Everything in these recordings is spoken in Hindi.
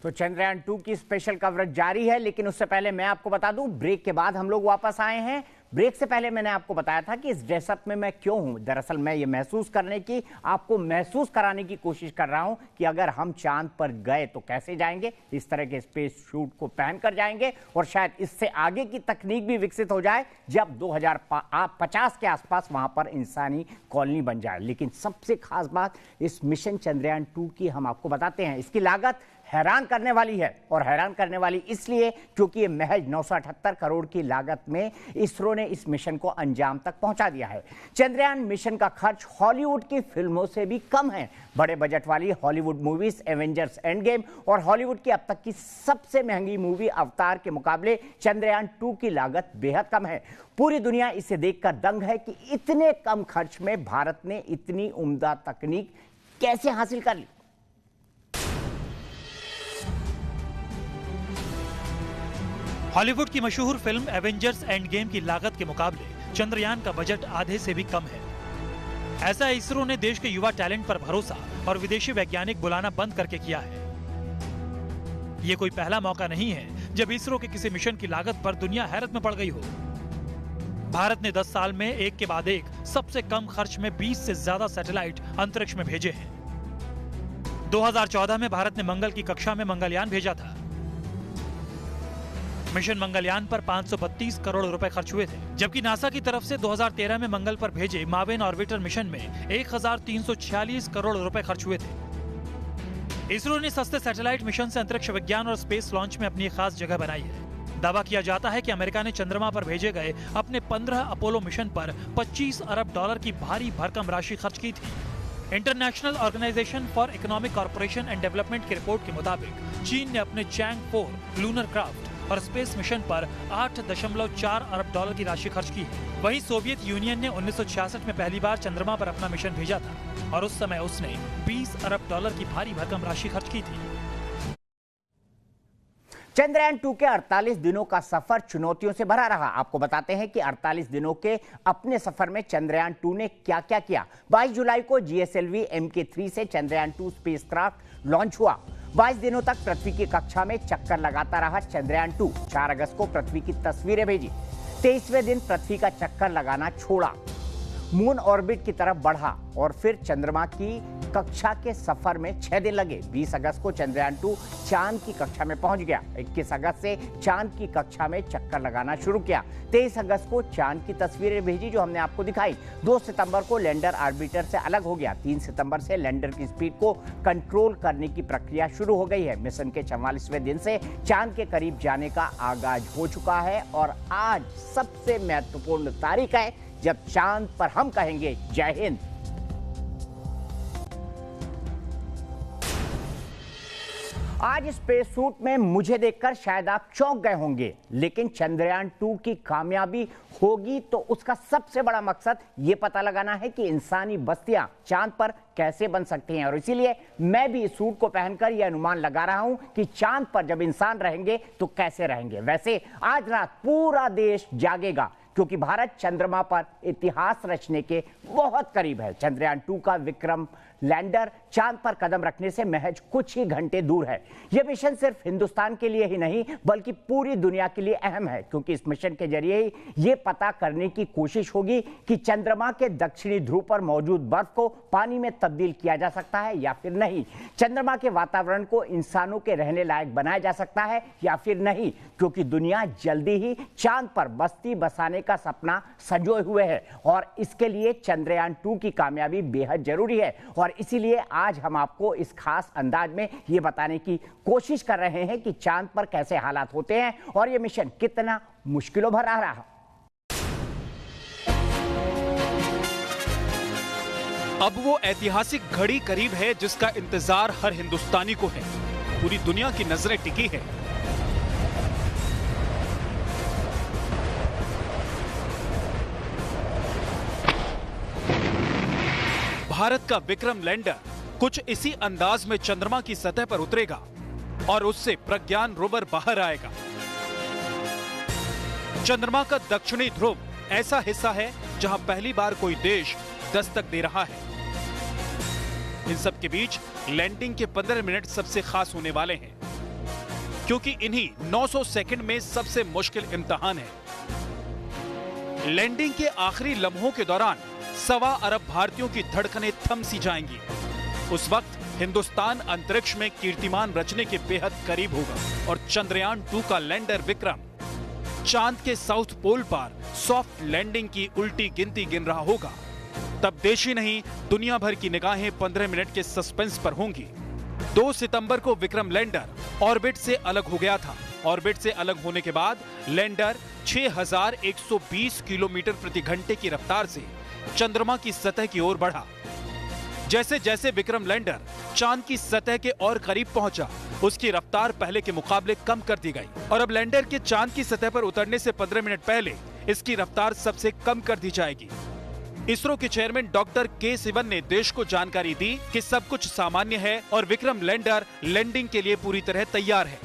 तो चंद्रयान 2 की स्पेशल कवरेज जारी है, लेकिन उससे पहले मैं आपको बता दूं, ब्रेक के बाद हम लोग वापस आए हैं। ब्रेक से पहले मैंने आपको बताया था कि इस ड्रेसअप में मैं क्यों हूं। दरअसल मैं ये महसूस करने की, आपको महसूस कराने की कोशिश कर रहा हूं कि अगर हम चांद पर गए तो कैसे जाएंगे। इस तरह के स्पेस सूट को पहनकर जाएंगे और शायद इससे आगे की तकनीक भी विकसित हो जाए जब 2050 के आसपास वहां पर इंसानी कॉलोनी बन जाए। लेकिन सबसे खास बात इस मिशन चंद्रयान 2 की हम आपको बताते हैं। इसकी लागत हैरान करने वाली है, और हैरान करने वाली इसलिए क्योंकि ये महज 978 करोड़ की लागत में इसरो ने इस मिशन को अंजाम तक पहुंचा दिया है। चंद्रयान मिशन का खर्च हॉलीवुड की फिल्मों से भी कम है। बड़े बजट वाली Hollywood movies Avengers end game और हॉलीवुड की अब तक की सबसे महंगी मूवी अवतार के मुकाबले चंद्रयान 2 की लागत बेहद कम है। पूरी दुनिया इसे देखकर दंग है कि इतने कम खर्च में भारत ने इतनी उम्दा तकनीक कैसे हासिल कर ली। हॉलीवुड की मशहूर फिल्म एवेंजर्स एंड गेम की लागत के मुकाबले चंद्रयान का बजट आधे से भी कम है। ऐसा इसरो ने देश के युवा टैलेंट पर भरोसा और विदेशी वैज्ञानिक बुलाना बंद करके किया है। ये कोई पहला मौका नहीं है जब इसरो के किसी मिशन की लागत पर दुनिया हैरत में पड़ गई हो। भारत ने 10 साल में एक के बाद एक सबसे कम खर्च में 20 से ज्यादा सैटेलाइट अंतरिक्ष में भेजे हैं। 2014 में भारत ने मंगल की कक्षा में मंगलयान भेजा था। मिशन मंगलयान पर 532 करोड़ रुपए खर्च हुए थे, जबकि नासा की तरफ से 2013 में मंगल पर भेजे मावेन ऑर्बिटर मिशन में 1346 करोड़ रुपए खर्च हुए थे। इसरो ने सस्ते सैटेलाइट मिशन से अंतरिक्ष विज्ञान और स्पेस लॉन्च में अपनी खास जगह बनाई है। दावा किया जाता है कि अमेरिका ने चंद्रमा पर भेजे गए अपने 15 अपोलो मिशन पर 25 अरब डॉलर की भारी भरकम राशि खर्च की थी। International organisation for economic corporation and development की रिपोर्ट के मुताबिक चीन ने अपने चैंग 4 लूनर क्राफ्ट और स्पेस मिशन पर 8.4 अरब डॉलर की राशि खर्च की है। वहीं सोवियत यूनियन ने 1966 में पहली बार चंद्रमा पर अपना मिशन भेजा था और उस समय उसने 20 अरब डॉलर की भारी भरकम राशि खर्च की थी। चंद्रयान 2 के 48 दिनों का सफर चुनौतियों से भरा रहा। आपको बताते हैं कि 48 दिनों के अपने सफर में चंद्रयान 2 ने क्या क्या किया। 22 जुलाई को GSLV MK3 से चंद्रयान 2 स्पेसक्राफ्ट लॉन्च हुआ। 22 दिनों तक पृथ्वी की कक्षा में चक्कर लगाता रहा चंद्रयान 2। 4 अगस्त को पृथ्वी की तस्वीरें भेजी। 23वें दिन पृथ्वी का चक्कर लगाना छोड़ा, मून ऑर्बिट की तरफ बढ़ा और फिर चंद्रमा की कक्षा के सफर में 6 दिन लगे। 20 अगस्त को चंद्रयान 2 चांद की कक्षा में पहुंच गया। 21 अगस्त से चांद की कक्षा में चक्कर लगाना शुरू किया। 23 अगस्त को चांद की तस्वीरें भेजी जो हमने आपको दिखाई। 2 सितंबर को लैंडर ऑर्बिटर से अलग हो गया। 3 सितंबर से लैंडर की स्पीड को कंट्रोल करने की प्रक्रिया शुरू हो गई है। मिशन के 44वें दिन से चांद के करीब जाने का आगाज हो चुका है और आज सबसे महत्वपूर्ण तारीख है जब चांद पर हम कहेंगे जय हिंद। आज स्पेस सूट में मुझे देखकर शायद आप चौंक गए होंगे, लेकिन चंद्रयान 2 की कामयाबी होगी तो उसका सबसे बड़ा मकसद यह पता लगाना है कि इंसानी बस्तियां चांद पर कैसे बन सकती हैं। और इसीलिए मैं भी इस सूट को पहनकर यह अनुमान लगा रहा हूं कि चांद पर जब इंसान रहेंगे तो कैसे रहेंगे। वैसे आज रात पूरा देश जागेगा क्योंकि भारत चंद्रमा पर इतिहास रचने के बहुत करीब है। चंद्रयान 2 का विक्रम लैंडर चांद पर कदम रखने से महज कुछ ही घंटे दूर है। यह मिशन सिर्फ हिंदुस्तान के लिए ही नहीं बल्कि पूरी दुनिया के लिए अहम है, क्योंकि इस मिशन के जरिए ही यह पता करने की कोशिश होगी कि चंद्रमा के दक्षिणी ध्रुव पर मौजूद बर्फ को पानी में तब्दील किया जा सकता है या फिर नहीं। चंद्रमा के वातावरण को इंसानों के रहने लायक बनाया जा सकता है या फिर नहीं, क्योंकि दुनिया जल्दी ही चांद पर बस्ती बसाने का सपना संजोए हुए है और इसके लिए चंद्रयान 2 की कामयाबी बेहद जरूरी है। और इसीलिए आज हम आपको इस खास अंदाज में यह बताने की कोशिश कर रहे हैं कि चांद पर कैसे हालात होते हैं और यह मिशन कितना मुश्किलों भरा रहा। अब वो ऐतिहासिक घड़ी करीब है जिसका इंतजार हर हिंदुस्तानी को है। पूरी दुनिया की नजरें टिकी है। भारत का विक्रम लैंडर कुछ इसी अंदाज में चंद्रमा की सतह पर उतरेगा और उससे प्रज्ञान रोवर बाहर आएगा। चंद्रमा का दक्षिणी ध्रुव ऐसा हिस्सा है जहां पहली बार कोई देश दस्तक दे रहा है। इन सब के बीच लैंडिंग के 15 मिनट सबसे खास होने वाले हैं। क्योंकि इन्हीं 900 सेकंड में सबसे मुश्किल इम्तिहान है। लैंडिंग के आखिरी लम्हों के दौरान 1.25 अरब भारतीयों की धड़कनें थम सी जाएंगी। उस वक्त हिंदुस्तान अंतरिक्ष में कीर्तिमान रचने के बेहद करीब होगा और चंद्रयान 2 का लैंडर विक्रम चांद के साउथ पोल पर सॉफ्ट लैंडिंग की उल्टी गिनती गिन रहा होगा। तब देश ही नहीं, दुनिया भर की निगाहें 15 मिनट के सस्पेंस पर होंगी। 2 सितंबर को विक्रम लैंडर ऑर्बिट से अलग हो गया था। ऑर्बिट से अलग होने के बाद लैंडर 6120 किलोमीटर प्रति घंटे की रफ्तार से चंद्रमा की सतह की ओर बढ़ा। जैसे जैसे विक्रम लैंडर चांद की सतह के और करीब पहुंचा, उसकी रफ्तार पहले के मुकाबले कम कर दी गई और अब लैंडर के चांद की सतह पर उतरने से 15 मिनट पहले इसकी रफ्तार सबसे कम कर दी जाएगी। इसरो के चेयरमैन डॉक्टर के सिवन ने देश को जानकारी दी कि सब कुछ सामान्य है और विक्रम लैंडर लैंडिंग के लिए पूरी तरह तैयार है।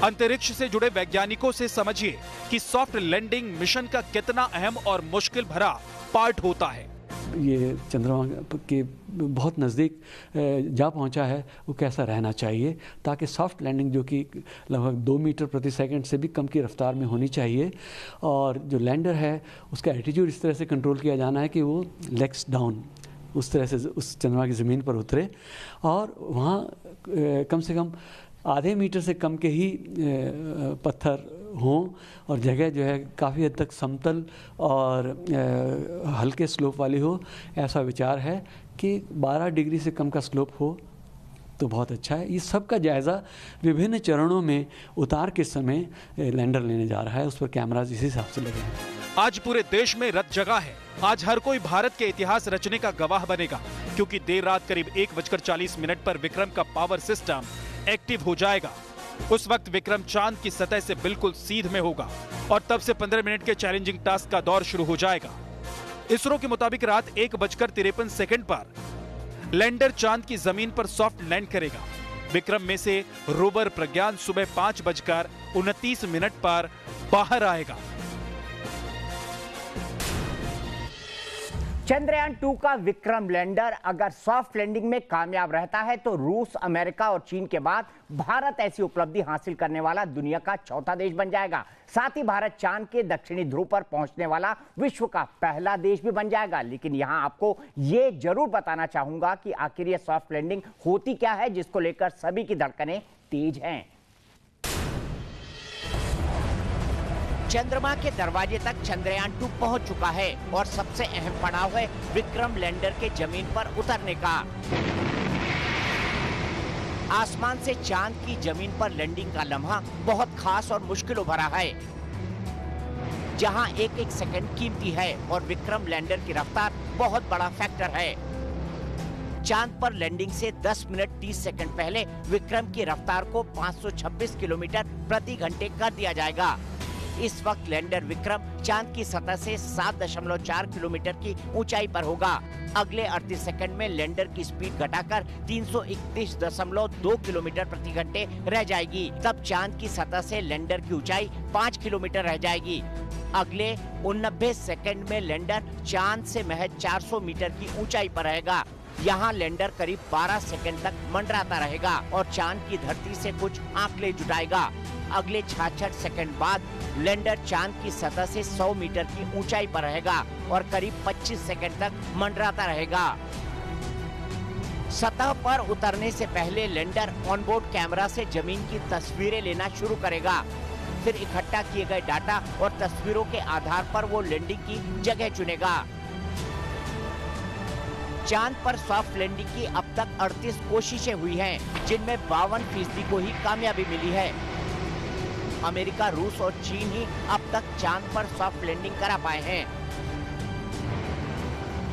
अंतरिक्ष से जुड़े वैज्ञानिकों से समझिए कि सॉफ्ट लैंडिंग मिशन का कितना अहम और मुश्किल भरा पार्ट होता है। ये चंद्रमा के बहुत नज़दीक जा पहुंचा है, वो कैसा रहना चाहिए ताकि सॉफ्ट लैंडिंग जो कि लगभग 2 मीटर प्रति सेकंड से भी कम की रफ्तार में होनी चाहिए, और जो लैंडर है उसका एटीट्यूड इस तरह से कंट्रोल किया जाना है कि वो लेग्स डाउन उस तरह से उस चंद्रमा की ज़मीन पर उतरे और वहाँ कम से कम आधे मीटर से कम के ही पत्थर हों और जगह जो है काफ़ी हद तक समतल और हल्के स्लोप वाली हो। ऐसा विचार है कि 12 डिग्री से कम का स्लोप हो तो बहुत अच्छा है। ये सब का जायज़ा विभिन्न चरणों में उतार के समय लैंडर लेने जा रहा है, उस पर कैमराज इसी हिसाब से लगे हैं। आज पूरे देश में रत जगा है। आज हर कोई भारत के इतिहास रचने का गवाह बनेगा, क्योंकि देर रात करीब 1:40 पर विक्रम का पावर सिस्टम एक्टिव हो जाएगा। उस वक्त विक्रम चांद की सतह से बिल्कुल सीध में होगा और तब से 15 मिनट के चैलेंजिंग टास्क का दौर शुरू हो जाएगा। इसरो के मुताबिक रात 1:53 पर लैंडर चांद की जमीन पर सॉफ्ट लैंड करेगा। विक्रम में से रोवर प्रज्ञान सुबह 5:29 पर बाहर आएगा। चंद्रयान 2 का विक्रम लैंडर अगर सॉफ्ट लैंडिंग में कामयाब रहता है तो रूस, अमेरिका और चीन के बाद भारत ऐसी उपलब्धि हासिल करने वाला दुनिया का चौथा देश बन जाएगा। साथ ही भारत चांद के दक्षिणी ध्रुव पर पहुंचने वाला विश्व का पहला देश भी बन जाएगा। लेकिन यहां आपको यह जरूर बताना चाहूंगा कि आखिर यह सॉफ्ट लैंडिंग होती क्या है, जिसको लेकर सभी की धड़कनें तेज हैं। चंद्रमा के दरवाजे तक चंद्रयान 2 पहुंच चुका है और सबसे अहम पड़ाव है विक्रम लैंडर के जमीन पर उतरने का। आसमान से चांद की जमीन पर लैंडिंग का लम्हा बहुत खास और मुश्किलों भरा है, जहां एक एक सेकंड कीमती है और विक्रम लैंडर की रफ्तार बहुत बड़ा फैक्टर है। चांद पर लैंडिंग से 10 मिनट 30 सेकंड पहले विक्रम की रफ्तार को 526 किलोमीटर प्रति घंटे कर दिया जाएगा। इस वक्त लैंडर विक्रम चांद की सतह से 7.4 किलोमीटर की ऊंचाई पर होगा। अगले 38 सेकंड में लैंडर की स्पीड घटाकर 331.2 किलोमीटर प्रति घंटे रह जाएगी। तब चांद की सतह से लैंडर की ऊंचाई 5 किलोमीटर रह जाएगी। अगले 89 सेकंड में लैंडर चांद से महज 400 मीटर की ऊंचाई पर रहेगा। यहाँ लैंडर करीब 12 सेकंड तक मंडराता रहेगा और चांद की धरती से कुछ आंकड़े जुटाएगा। अगले 66 सेकंड बाद लैंडर चांद की सतह से 100 मीटर की ऊंचाई पर रहेगा और करीब 25 सेकंड तक मंडराता रहेगा। सतह पर उतरने से पहले लैंडर ऑनबोर्ड कैमरा से जमीन की तस्वीरें लेना शुरू करेगा। फिर इकट्ठा किए गए डाटा और तस्वीरों के आधार पर वो लैंडिंग की जगह चुनेगा। चांद पर सॉफ्ट लैंडिंग की अब तक 38 कोशिशें हुई हैं, जिनमें 52% को ही कामयाबी मिली है। अमेरिका, रूस और चीन ही अब तक चांद पर सॉफ्ट लैंडिंग करा पाए हैं।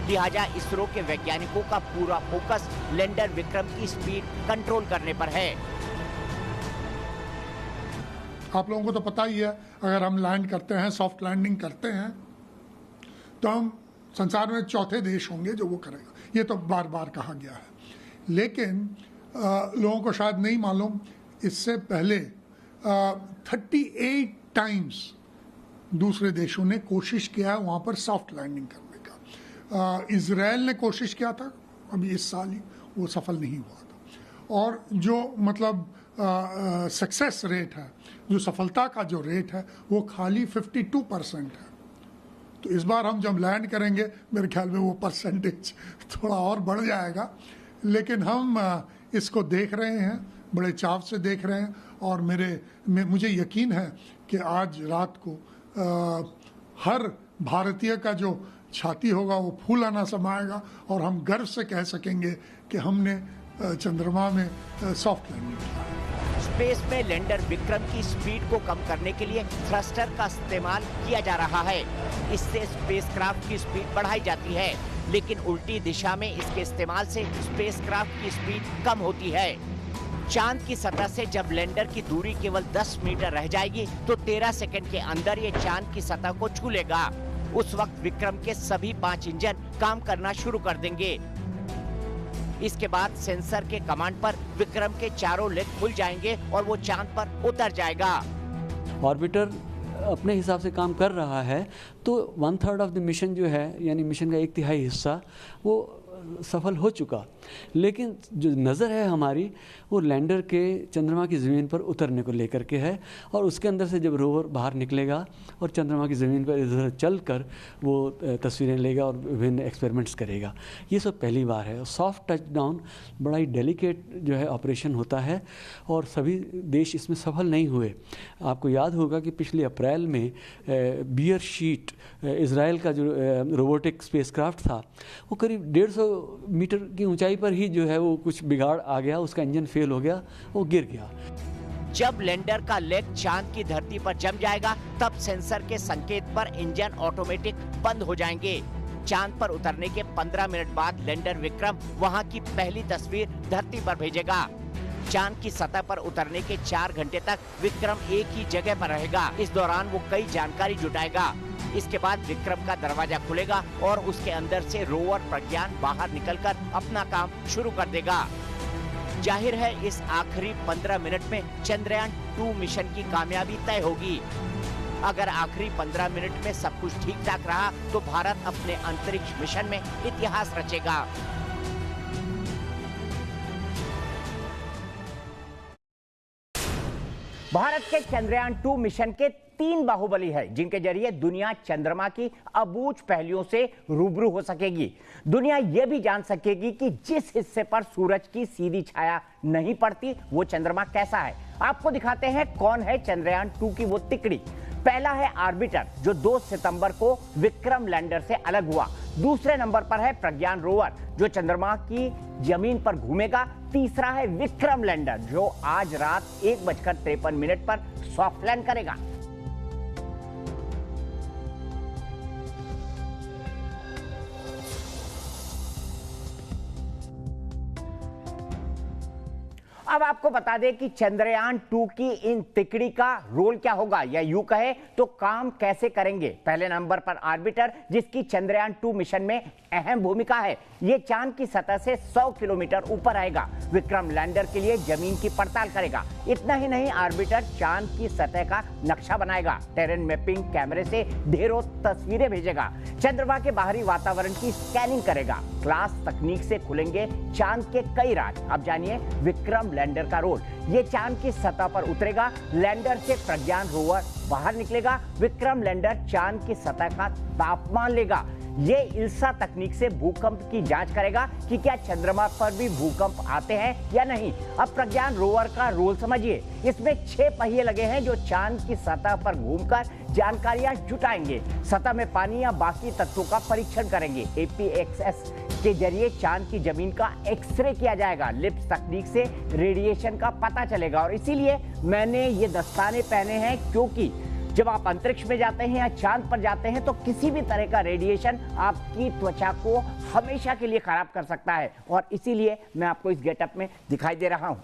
लिहाजा इसरो के वैज्ञानिकों का पूरा फोकस लैंडर विक्रम की स्पीड कंट्रोल करने पर है। आप लोगों को तो पता ही है, अगर हम लैंड करते हैं, सॉफ्ट लैंडिंग करते हैं, तो हम संसार में चौथे देश होंगे जो वो करेगा। ये तो बार बार कहा गया है, लेकिन लोगों को शायद नहीं मालूम, इससे पहले 38 टाइम्स दूसरे देशों ने कोशिश किया है वहाँ पर सॉफ्ट लैंडिंग करने का। इजराइल ने कोशिश किया था अभी इस साल ही, वो सफल नहीं हुआ था। और जो मतलब सक्सेस रेट है, जो सफलता का जो रेट है, वो खाली 52% है। तो इस बार हम जब लैंड करेंगे मेरे ख्याल में वो परसेंटेज थोड़ा और बढ़ जाएगा, लेकिन हम इसको देख रहे हैं, बड़े चाव से देख रहे हैं, और मुझे यकीन है कि आज रात को हर भारतीय का जो छाती होगा वो फूल आना समाएगा और हम गर्व से कह सकेंगे कि हमने चंद्रमा में सॉफ्ट लैंडिंग किया। स्पेस में लैंडर विक्रम की स्पीड को कम करने के लिए थ्रस्टर का इस्तेमाल किया जा रहा है। इससे स्पेसक्राफ्ट की स्पीड बढ़ाई जाती है, लेकिन उल्टी दिशा में इसके इस्तेमाल से स्पेसक्राफ्ट की स्पीड कम होती है। चांद की सतह से जब लैंडर की दूरी केवल 10 मीटर रह जाएगी तो 13 सेकंड के अंदर ये चांद की सतह को छू लेगा। उस वक्त विक्रम के सभी 5 इंजन काम करना शुरू कर देंगे। इसके बाद सेंसर के कमांड पर विक्रम के चारों लेग खुल जाएंगे और वो चांद पर उतर जाएगा। ऑर्बिटर अपने हिसाब से काम कर रहा है, तो 1/3 ऑफ द मिशन जो है, यानी मिशन का 1/3 हिस्सा वो सफल हो चुका। लेकिन जो नज़र है हमारी वो लैंडर के चंद्रमा की ज़मीन पर उतरने को लेकर के है, और उसके अंदर से जब रोवर बाहर निकलेगा और चंद्रमा की ज़मीन पर इधर चल कर वो तस्वीरें लेगा और विभिन्न एक्सपेरिमेंट्स करेगा। ये सब पहली बार है। सॉफ्ट टच डाउन बड़ा ही डेलिकेट जो है ऑपरेशन होता है, और सभी देश इसमें सफल नहीं हुए। आपको याद होगा कि पिछले अप्रैल में बियर शीट इज़राइल का जो रोबोटिक स्पेसक्राफ्ट था, वो करीब 150 मीटर की ऊंचाई पर ही जो है वो कुछ बिगाड़ आ गया, उसका इंजन फेल हो गया, वो गिर गया। जब लैंडर का लेग चांद की धरती पर जम जाएगा तब सेंसर के संकेत पर इंजन ऑटोमेटिक बंद हो जाएंगे। चांद पर उतरने के 15 मिनट बाद लैंडर विक्रम वहां की पहली तस्वीर धरती पर भेजेगा। चांद की सतह पर उतरने के 4 घंटे तक विक्रम एक ही जगह पर रहेगा। इस दौरान वो कई जानकारी जुटाएगा। इसके बाद विक्रम का दरवाजा खुलेगा और उसके अंदर से रोवर प्रज्ञान बाहर निकलकर अपना काम शुरू कर देगा। जाहिर है इस आखिरी 15 मिनट में चंद्रयान 2 मिशन की कामयाबी तय होगी। अगर आखिरी 15 मिनट में सब कुछ ठीक ठाक रहा तो भारत अपने अंतरिक्ष मिशन में इतिहास रचेगा। भारत के चंद्रयान 2 मिशन के 3 बाहुबली है, जिनके जरिए दुनिया चंद्रमा की अबूझ पहलुओं से रूबरू हो सकेगी। दुनिया यह भी जान सकेगी कि जिस हिस्से पर सूरज की सीधी छाया नहीं पड़ती वो चंद्रमा कैसा है। आपको दिखाते हैं कौन है चंद्रयान 2 की वो तिकड़ी। पहला है ऑर्बिटर, जो 2 सितंबर को विक्रम लैंडर से अलग हुआ। दूसरे नंबर पर है प्रज्ञान रोवर, जो चंद्रमा की जमीन पर घूमेगा। तीसरा है विक्रम लैंडर, जो आज रात 1:53 पर सॉफ्ट लैंड करेगा। अब आपको बता दें कि चंद्रयान 2 की इन तिकड़ी का रोल क्या होगा, या यूं कहे तो काम कैसे करेंगे। पहले नंबर पर ऑर्बिटर, जिसकी चंद्रयान 2 मिशन में अहम भूमिका है। ये चांद की सतह से 100 किलोमीटर ऊपर आएगा। विक्रम लैंडर के लिए जमीन की पड़ताल करेगा। इतना ही नहीं, ऑर्बिटर चांद की सतह का नक्शा बनाएगा, टेरेन मैपिंग कैमरे से ढेरों तस्वीरें भेजेगा, चंद्रमा के बाहरी वातावरण की स्कैनिंग करेगा। क्लास तकनीक से खुलेंगे चांद के कई राज। अब जानिए विक्रम लैंडर का रोल। ये चांद की सतह पर उतरेगा, लैंडर से प्रज्ञान रोवर बाहर निकलेगा। विक्रम लैंडर चांद की सतह का तापमान लेगा। ये इल्सा तकनीक से भूकंप की जांच करेगा कि क्या चंद्रमा पर भी भूकंप आते हैं या नहीं। अब प्रज्ञान रोवर का रोल समझिए। इसमें 6 पहिए लगे हैं जो चांद की सतह पर घूमकर जानकारियां जुटाएंगे, सतह में पानी या बाकी तत्वों का परीक्षण करेंगे। APXS के जरिए चांद की जमीन का एक्सरे किया जाएगा। लिप्स तकनीक से रेडिएशन का पता चलेगा। और इसीलिए मैंने ये दस्ताने पहने हैं, क्योंकि जब आप अंतरिक्ष में जाते हैं या चांद पर जाते हैं तो किसी भी तरह का रेडिएशन आपकी त्वचा को हमेशा के लिए खराब कर सकता है। और इसीलिए मैं आपको इस गेटअप में दिखाई दे रहा हूं।